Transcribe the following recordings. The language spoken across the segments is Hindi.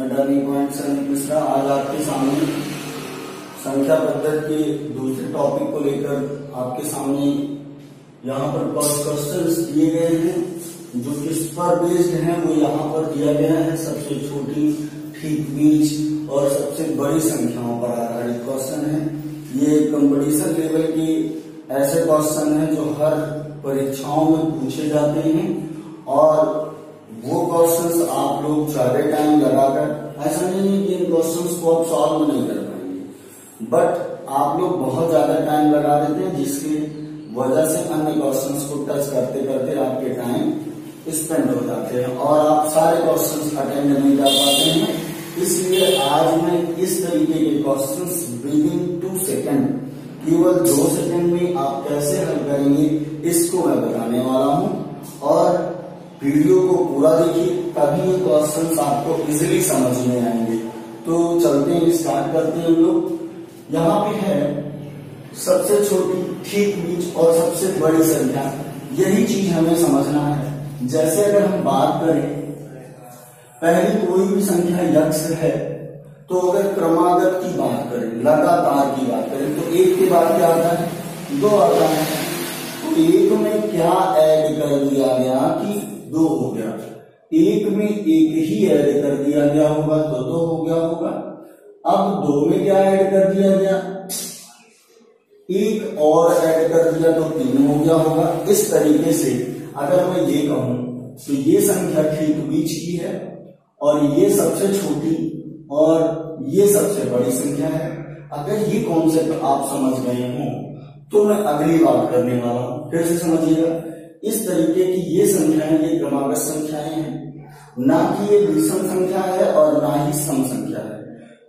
टर्निंग पॉइंट सैनिक मिश्रा आज आपके सामने संख्या पद्धति के दूसरे टॉपिक को लेकर आपके सामने यहाँ पर क्वेश्चंस दिए गए हैं जो किस पर बेस्ड हैं वो यहाँ पर दिया गया है। सबसे छोटी, ठीक बीच और सबसे बड़ी संख्याओं पर आधारित क्वेश्चन है। ये कंपटीशन लेवल के ऐसे क्वेश्चन हैं जो हर परीक्षाओं में पूछे जाते हैं और वो क्वेश्चंस आप लोग ज्यादा टाइम लगाकर, ऐसा नहीं है कि इन क्वेश्चंस को आप सॉल्व नहीं कर पाएंगे, बट आप लोग बहुत ज्यादा टाइम लगा देते हैं जिसकी वजह से अन्य क्वेश्चंस को टच करते करते आपके टाइम स्पेंड हो जाते हैं और आप सारे क्वेश्चंस अटेंड नहीं कर पाते हैं। इसलिए आज मैं इस तरीके के क्वेश्चंस विद इन 2 सेकेंड, केवल 2 सेकेंड में आप कैसे हल करेंगे इसको मैं बताने वाला हूं और वीडियो को पूरा देखिए, तभी ये क्वेश्चंस आपको इजीली समझ में आएंगे। तो चलते हैं, स्टार्ट करते हैं हम लोग। यहाँ पे है सबसे छोटी, ठीक बीच और सबसे बड़ी संख्या, यही चीज हमें समझना है। जैसे अगर हम बात करें, पहली कोई भी संख्या यक्ष है तो अगर क्रमागत की बात करें, लगातार की बात करें तो 1 के बाद क्या आता है, 2 आता है। तो 1 में क्या ऐड कर दिया गया कि 2 हो गया। 1 में 1 ही ऐड कर दिया गया होगा तो 2 हो गया होगा। अब 2 में क्या ऐड कर दिया गया, 1 और ऐड कर दिया तो 3 हो गया होगा। इस तरीके से अगर मैं ये कहूं तो ये संख्या ठीक बीच की है और ये सबसे छोटी और ये सबसे बड़ी संख्या है। अगर ये कॉन्सेप्ट आप समझ गए हो तो मैं अगली बात करने वाला हूं। कैसे समझिएगा, इस तरीके की ये संख्याएं, ये क्रमागत संख्याएं हैं, ना कि ये विषम संख्या है और ना ही सम संख्या है।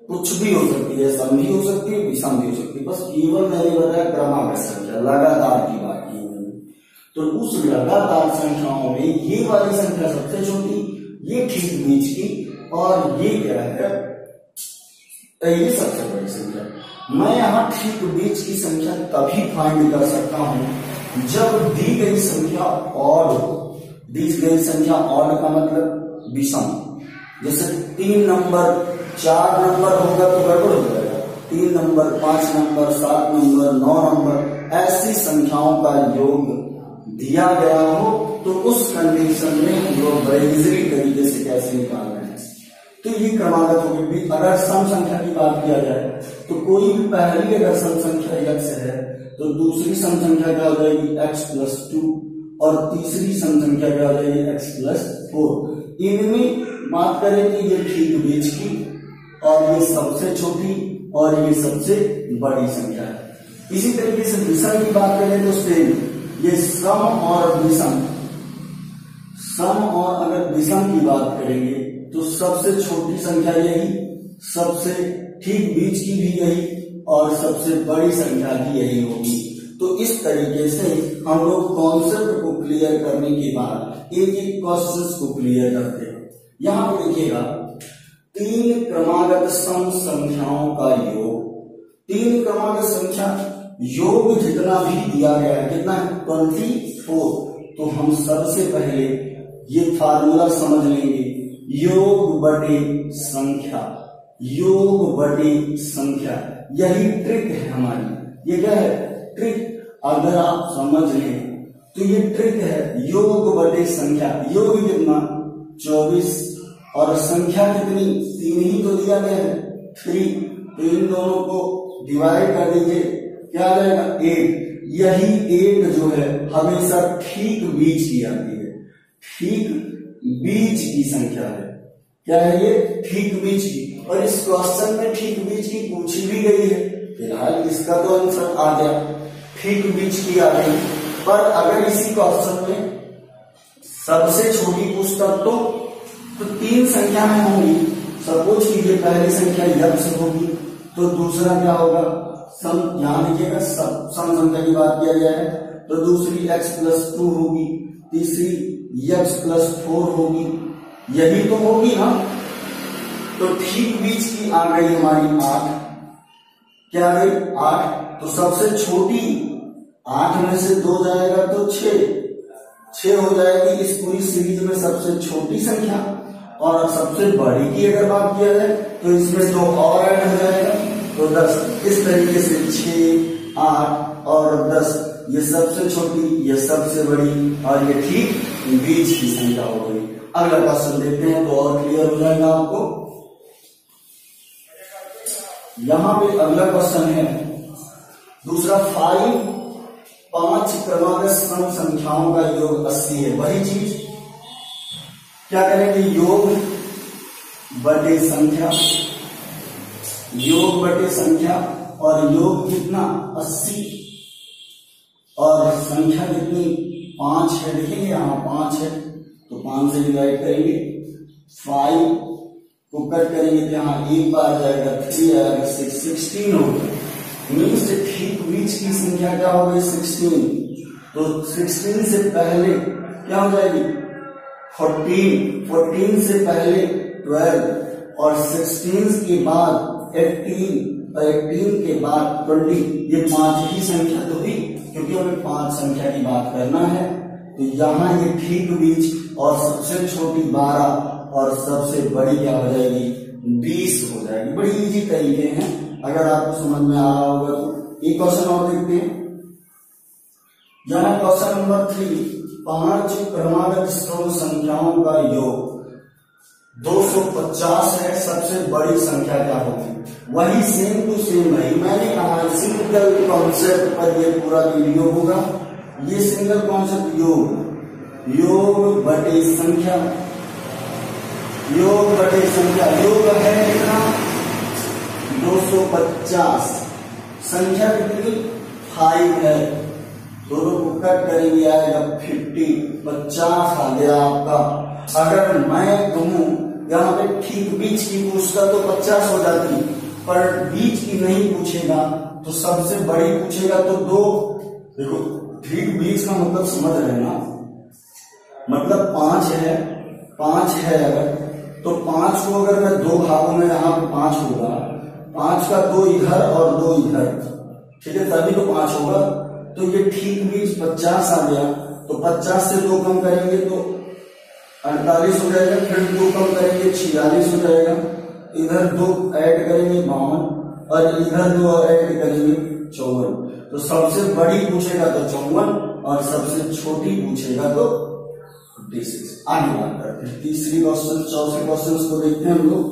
कुछ भी हो सकती है, सम भी हो सकती है, विषम भी हो सकती है, बस केवल मैंने बताया क्रमागत संख्या, लगातार की बात की मैंने। तो उस लगातार संख्याओं में ये वाली संख्या सबसे छोटी, ये ठीक बीच की और ये क्या है, ये सबसे बड़ी संख्या। मैं यहाँ ठीक बीच की संख्या तभी फाइंड कर सकता हूं जब दी गई संख्या ऑड हो। दी गई संख्या ऑड का मतलब विषम। जैसे 3 नंबर 4 नंबर होगा तो गड़बड़ हो जाएगा, 3 नंबर 5 नंबर 7 नंबर 9 नंबर ऐसी संख्याओं का योग दिया गया हो तो उस कंडीशन में हम लोग बड़े इजीली तरीके से कैसे निकाल रहे हैं। तो ये क्रमागत होगी। अगर सम संख्या की बात किया जाए तो कोई भी पहली अगर सम संख्या यक्ष है तो दूसरी सम संख्या क्या हो जाएगी, x+2 और तीसरी सम संख्या क्या हो जाएगी, x+4। इनमें बात करें कि ये ठीक बीच की और ये सबसे छोटी और ये सबसे बड़ी संख्या है। इसी तरीके से विषम की बात करें तो सेम, ये सम और विषम, सम और अगर विषम की बात करेंगे तो सबसे छोटी संख्या यही, सबसे ठीक बीच की भी यही और सबसे बड़ी संख्या भी यही होगी। तो इस तरीके से हम लोग कॉन्सेप्ट को क्लियर करने के बाद एक एक क्वेश्चंस को क्लियर करते हैं। यहां पे देखिएगा 3 क्रमागत सम संख्याओं का योग, 3 क्रमागत संख्या योग जितना भी दिया गया है, कितना है, 24। तो हम सबसे पहले ये फार्मूला समझ लेंगे, योग बटे संख्या, योग बटे संख्या, यही ट्रिक है हमारी। ये क्या है, ट्रिक। अगर आप समझ लें तो ये ट्रिक है, योग बटे संख्या। योग कितना, 24 और संख्या कितनी, 3 ही तो दिया गया है, 3। तो इन दोनों को डिवाइड कर दीजिए, क्या आ जाएगा, 8। यही 8 जो है हमेशा ठीक बीच की आती है, ठीक बीच की संख्या है। क्या है ये, ठीक बीच की। और इस क्वेश्चन में ठीक बीच की पूछी भी गई है, फिलहाल इसका तो आंसर आ गया, ठीक बीच की आ गई। पर अगर इसी क्वेश्चन में सबसे छोटी पूछता तो 3 संख्या में होंगी। सपोज कीजिए पहली संख्या यक्ष होगी तो दूसरा क्या होगा, सम। ध्यान दीजिएगा, सम संख्या की बात किया जाए तो दूसरी x+2 होगी, तीसरी x+4 होगी, यही तो होगी ना। तो ठीक बीच की आ गई हमारी 8। क्या आ गई, 8। तो सबसे छोटी 8 में से 2 जाएगा तो 6 हो जाएगी इस पूरी सीरीज में सबसे छोटी संख्या। और सबसे बड़ी की अगर बात किया जाए तो इसमें 2 और ऐड हो जाएगा तो 10। इस तरीके से 6, 8 और 10, ये सबसे छोटी, ये सबसे बड़ी और ये ठीक बीच की संख्या हो गई। अगला क्वेश्चन देखते हैं तो और क्लियर हो जाएगा आपको। यहां पे अगला क्वेश्चन है दूसरा 5 क्रमागत सम संख्याओं का योग 80 है। वही चीज क्या करेंगे, योग बटे संख्या, योग बटे संख्या और योग कितना 80 और संख्या कितनी 5 है। देखेंगे यहाँ 5 है तो 5 से डिवाइड करेंगे, 5 को कट करेंगे तो यहाँ 1 बार जाएगा, 3 आएगा, 6, 16 होगा। मीन्स ठीक बीच की संख्या क्या हो गई 16। तो 16 से पहले क्या हो जाएगी 14, 14 से पहले 12 और 16 के बाद 18 और 18 के बाद 20। ये 5 ही संख्या तो हुई क्योंकि हमें 5 संख्या की बात करना है। तो यहाँ ये ठीक बीच और सबसे छोटी 12 और सबसे बड़ी क्या हो जाएगी 20 हो जाएगी। बड़ी इजी तरीके हैं, अगर आपको समझ में आ रहा होगा तो। एक क्वेश्चन और देखते हैं। यहाँ क्वेश्चन नंबर 3, 5 क्रमागत स्थूल संख्याओं का योग 250 है। सबसे बड़ी संख्या क्या होगी, वही सेम टू सेम है। मैंने कहा सिंगल कॉन्सेप्ट पर ये पूरा वीडियो होगा। ये सिंगल कॉन्सेप्ट योग बटे संख्या, योग बटे संख्या, योग है कितना 250, संख्या कितनी 5 है, दोनों को कट करेंगे आएगा 50, 50 आ गया आपका। अगर मैं कहूं यहाँ पे ठीक बीच की पूछता तो 50 हो जाती, पर बीच की नहीं पूछेगा तो सबसे बड़ी पूछेगा तो 2। देखो ठीक बीच का मतलब समझ रहे ना, मतलब 5 है अगर तो 5 को अगर मैं 2 भागों में, यहाँ पे 5 होगा, 5 का 2 इधर और 2 इधर, ठीक है, तभी तो 5 होगा। तो ये ठीक बीच 50 आ गया। तो 50 से 2 कम करेंगे तो 48 हो जाएगा, फिर 2 कम करेंगे 46 हो जाएगा, इधर 2 ऐड करेंगे 52 और इधर 2 ऐड करेंगे 54। तो सबसे बड़ी पूछेगा तो 54 और सबसे छोटी पूछेगा तो 56। आगे बात करते हैं तीसरी क्वेश्चन, चौथे क्वेश्चन को देखते हैं हम लोग।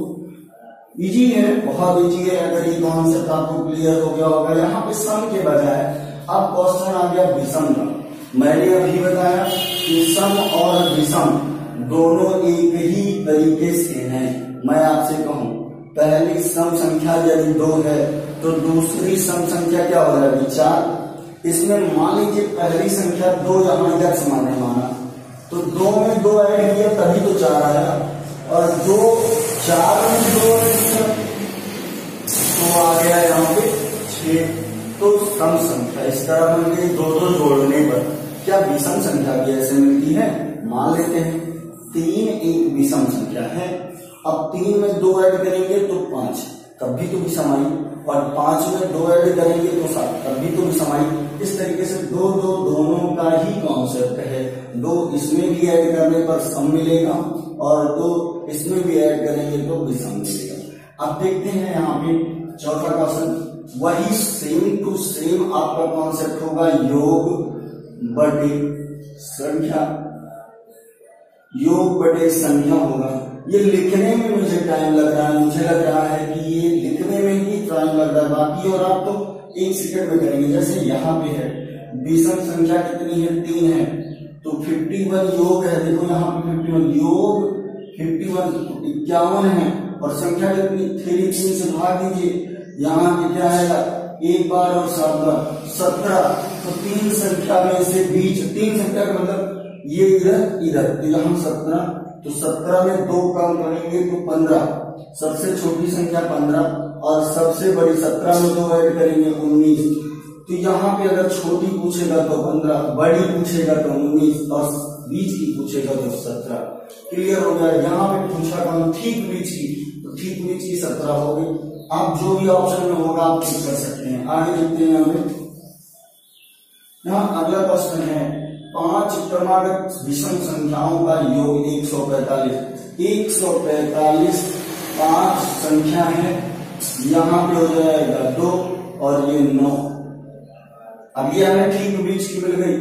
इजी है, बहुत इजी है। अगर ये कॉन्सेप्ट आपको क्लियर हो गया होगा, यहाँ पे सम के बजाय अब क्वेश्चन आ गया विषम का। मैंने अभी बताया कि सम और विषम दोनों एक ही तरीके से हैं। मैं आपसे कहूं पहली सम संख्या यदि 2 है तो दूसरी सम संख्या क्या हो जाएगी 4। इसमें मान लीजिए पहली संख्या 2 यहाँ इधर समान है माना, तो 2 में 2 ऐड किया तभी तो 4 आया, और 4 में 2 ऐड किया तो आ गया यहाँ पे 6। तो सम संख्या इस तरह बन गई। 2 जोड़ने पर क्या विषम संख्या भी ऐसे मिलती है। मान लेते हैं 3 एक विषम संख्या है। अब 3 में 2 ऐड करेंगे तो 5, तब भी तो विषम आई, और 5 में 2 ऐड करेंगे तो 7, तब भी तो विषम आई। इस तरीके से 2 दोनों का ही कॉन्सेप्ट है। 2 इसमें भी ऐड करने पर सम मिलेगा और 2 इसमें भी ऐड करेंगे तो विषम मिलेगा। अब देखते हैं यहाँ पे चौथा क्वेश्चन, वही सेम टू सेम आपका कॉन्सेप्ट होगा योग बटे संख्या, योग बटे संख्या होगा। ये लिखने में मुझे टाइम लग रहा है, मुझे लग रहा है कि ये लिखने में ही टाइम लग रहा है, बाकी और आप तो 1 सेकंड में करेंगे। जैसे यहाँ पे है विषम संख्या कितनी है 3 है, तो 51 योग है। देखो यहाँ पे 51 योग 51 51 है, और संख्या कितनी 3 से भाग दीजिए, यहाँ पे क्या आएगा 1 बार और 7 बार 17। तो 3 संख्या में से बीच 3 संख्या का मतलब ये इधर तो यहाँ 17, तो 17 में 2 कम करेंगे तो 15, सबसे छोटी संख्या 15 और सबसे बड़ी 17 में 2 ऐड करेंगे 19। तो यहाँ पे अगर छोटी पूछेगा तो 15, बड़ी पूछेगा तो 19 और बीच की पूछेगा तो 17। क्लियर हो गया। यहाँ पे पूछा कौन ठीक बीच की, तो ठीक बीच की 17 हो गई। आप जो भी ऑप्शन में होगा आप चेक कर सकते हैं। आगे देखते हैं यहाँ अगला क्वेश्चन है 5 क्रमागत विषम संख्याओं का योग 145। 145 5 संख्या है, यहाँ पे हो जाएगा 2 और ये 9। अब ये हमें ठीक बीच की मिल गई,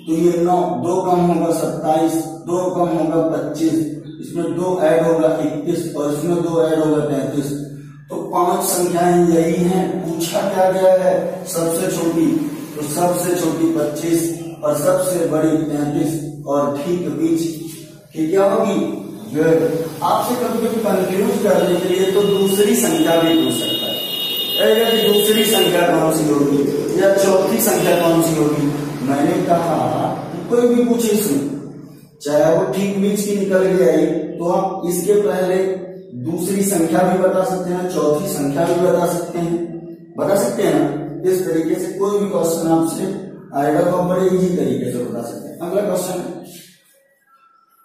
तो ये 9 2 कम होगा 27, 2 कम होगा 25, इसमें 2 ऐड होगा 21 और इसमें 2 ऐड होगा 33। तो 5 संख्याएं यही हैं। पूछा क्या गया है सबसे छोटी, तो सबसे छोटी 25 और सबसे बड़ी 33 और ठीक बीच की क्या होगी? गुड। आपसे कभी कभी कंफ्यूज करने के लिए तो दूसरी संख्या भी पूछ सकता है कि दूसरी संख्या कौन सी होगी या चौथी संख्या कौन सी होगी। मैंने कहा कोई भी पूछे इसमें, चाहे वो ठीक बीच की निकल के आई, तो आप इसके पहले दूसरी संख्या भी बता सकते हैं, चौथी संख्या भी बता सकते हैं ना। इस तरीके से कोई भी क्वेश्चन आपसे आएगा तो आप बड़े इजी तरीके से बता सकते हैं। अगला क्वेश्चन है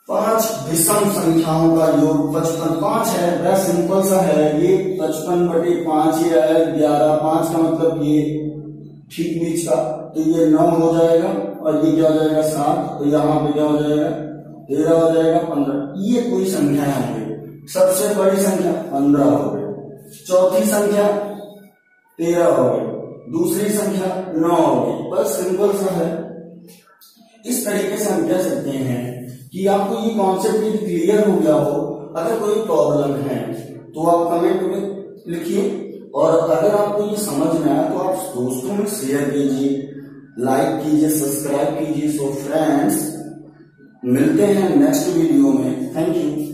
5 विषम संख्याओं का योग 55। 5 है, वह सिंपल सा है, ये 55/5 ही है। 11 5 का मतलब ये ठीक बीच का, तो ये 9 हो जाएगा और ये क्या हो जाएगा 7, तो यहाँ पे क्या हो जाएगा 13 हो जाएगा 15। ये कोई संख्या होंगी। सबसे बड़ी संख्या 15 हो गई, चौथी संख्या 13 हो गई, दूसरी संख्या 9 हो गई। बस सिंपल सा है। इस तरीके से हम कह सकते हैं कि आपको ये कॉन्सेप्ट क्लियर हो गया हो। अगर कोई प्रॉब्लम है तो आप कमेंट में लिखिए, और अगर आपको ये समझ में आया तो आप दोस्तों में शेयर कीजिए, लाइक कीजिए, सब्सक्राइब कीजिए। सो फ्रेंड्स, मिलते हैं नेक्स्ट वीडियो में। Thank you.